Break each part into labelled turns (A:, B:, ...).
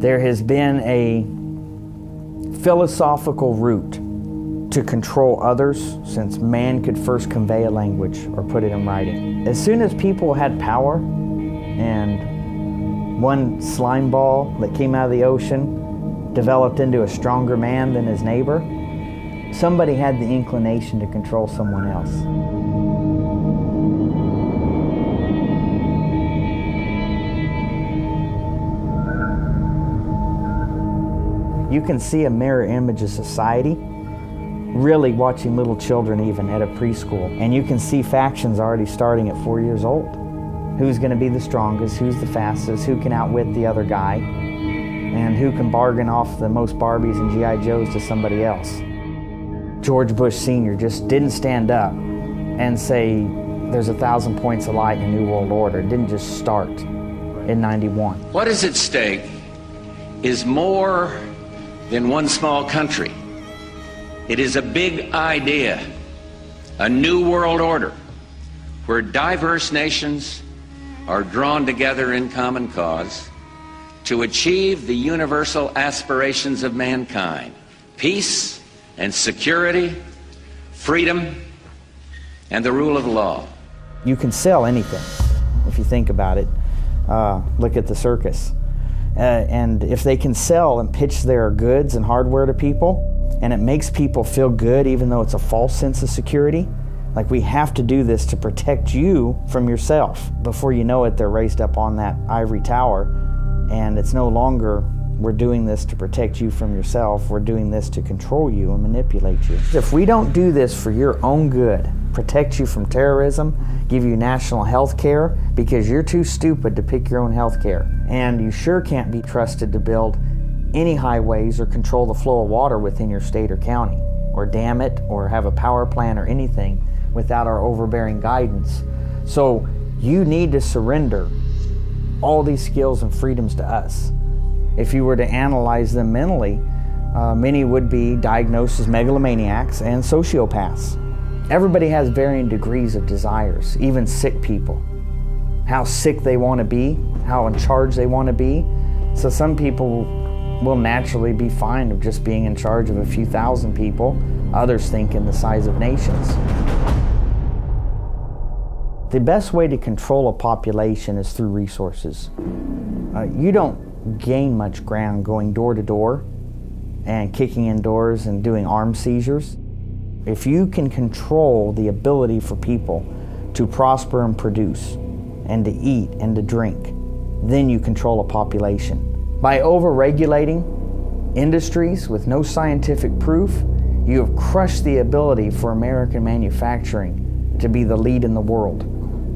A: There has been a philosophical route to control others since man could first convey a language or put it in writing. As soon as people had power, and one slime ball that came out of the ocean developed into a stronger man than his neighbor, somebody had the inclination to control someone else. You can see a mirror image of society really watching little children even at a preschool. And you can see factions already starting at 4 years old. Who's going to be the strongest, who's the fastest, who can outwit the other guy, and who can bargain off the most Barbies and G.I. Joes to somebody else. George Bush Sr. just didn't stand up and say there's 1,000 points of light in a new world order. It didn't just start in '91.
B: What is at stake is more than one small country. It is a big idea, a new world order, where diverse nations are drawn together in common cause to achieve the universal aspirations of mankind: peace and security, freedom, and the rule of law.
A: You can sell anything, if you think about it. Look at the circus. And if they can sell and pitch their goods and hardware to people, and it makes people feel good even though it's a false sense of security, like we have to do this to protect you from yourself. Before you know it, they're raised up on that ivory tower, and it's no longer we're doing this to protect you from yourself, we're doing this to control you and manipulate you. If we don't do this for your own good, protect you from terrorism, give you national health care because you're too stupid to pick your own health care, and you sure can't be trusted to build any highways or control the flow of water within your state or county, or dam it, or have a power plant or anything without our overbearing guidance. So you need to surrender all these skills and freedoms to us. If you were to analyze them mentally, many would be diagnosed as megalomaniacs and sociopaths. Everybody has varying degrees of desires, even sick people. How sick they want to be, how in charge they want to be. So some people will naturally be fine of just being in charge of a few thousand people. Others think in the size of nations. The best way to control a population is through resources. You don't gain much ground going door to door and kicking in doors and doing arm seizures. If you can control the ability for people to prosper and produce and to eat and to drink, then you control a population. By over-regulating industries with no scientific proof, you have crushed the ability for American manufacturing to be the lead in the world.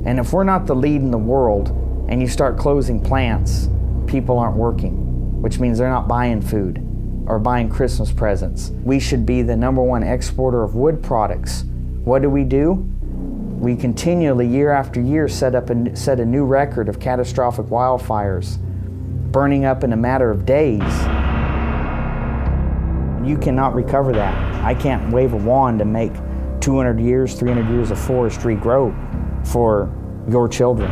A: And if we're not the lead in the world and you start closing plants, people aren't working, which means they're not buying food or buying Christmas presents. We should be the #1 exporter of wood products. What do? We continually, year after year, set a new record of catastrophic wildfires, burning up in a matter of days. You cannot recover that. I can't wave a wand and make 200 years, 300 years of forestry grow for your children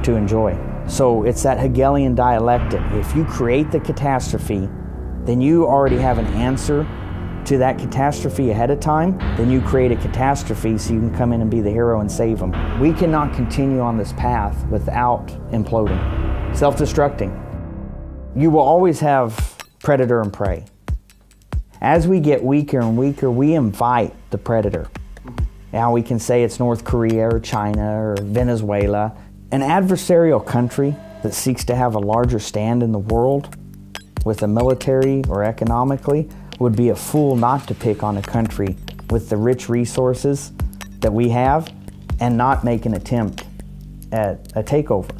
A: to enjoy. So it's that Hegelian dialectic. If you create the catastrophe, then you already have an answer to that catastrophe ahead of time. Then you create a catastrophe so you can come in and be the hero and save them. We cannot continue on this path without imploding, self-destructing. You will always have predator and prey. As we get weaker and weaker, we invite the predator. Now we can say it's North Korea or China or Venezuela. An adversarial country that seeks to have a larger stand in the world with a military or economically would be a fool not to pick on a country with the rich resources that we have and not make an attempt at a takeover.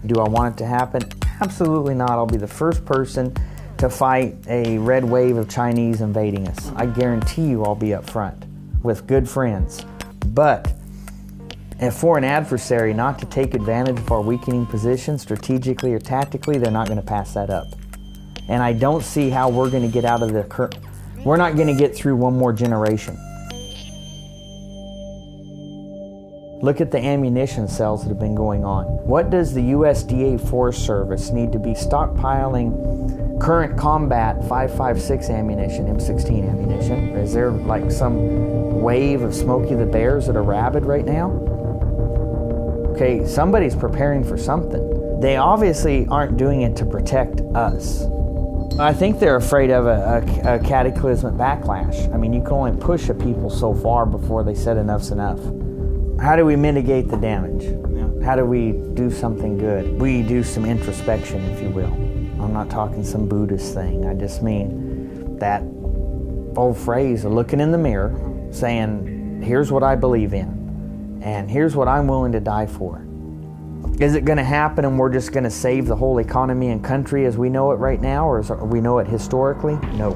A: Do I want it to happen? Absolutely not. I'll be the first person to fight a red wave of Chinese invading us. I guarantee you I'll be up front with good friends. But if for an adversary not to take advantage of our weakening position strategically or tactically, they're not going to pass that up. And I don't see how we're going to get out of the current. We're not going to get through one more generation. Look at the ammunition sales that have been going on. What does the USDA Forest Service need to be stockpiling current combat 5.56 ammunition, M16 ammunition? Is there like some wave of Smokey the Bears that are rabid right now? Okay, somebody's preparing for something. They obviously aren't doing it to protect us. I think they're afraid of a cataclysmic backlash. I mean, you can only push a people so far before they said enough's enough. How do we mitigate the damage? How do we do something good? We do some introspection, if you will. I'm not talking some Buddhist thing. I just mean that old phrase of looking in the mirror, saying, here's what I believe in, and here's what I'm willing to die for. Is it going to happen and we're just going to save the whole economy and country as we know it right now, or as we know it historically? No.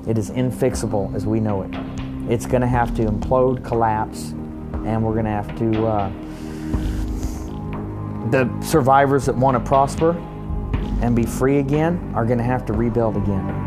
A: It is infixable as we know it. It's going to have to implode, collapse, and we're going to have to, the survivors that want to prosper and be free again are going to have to rebuild again.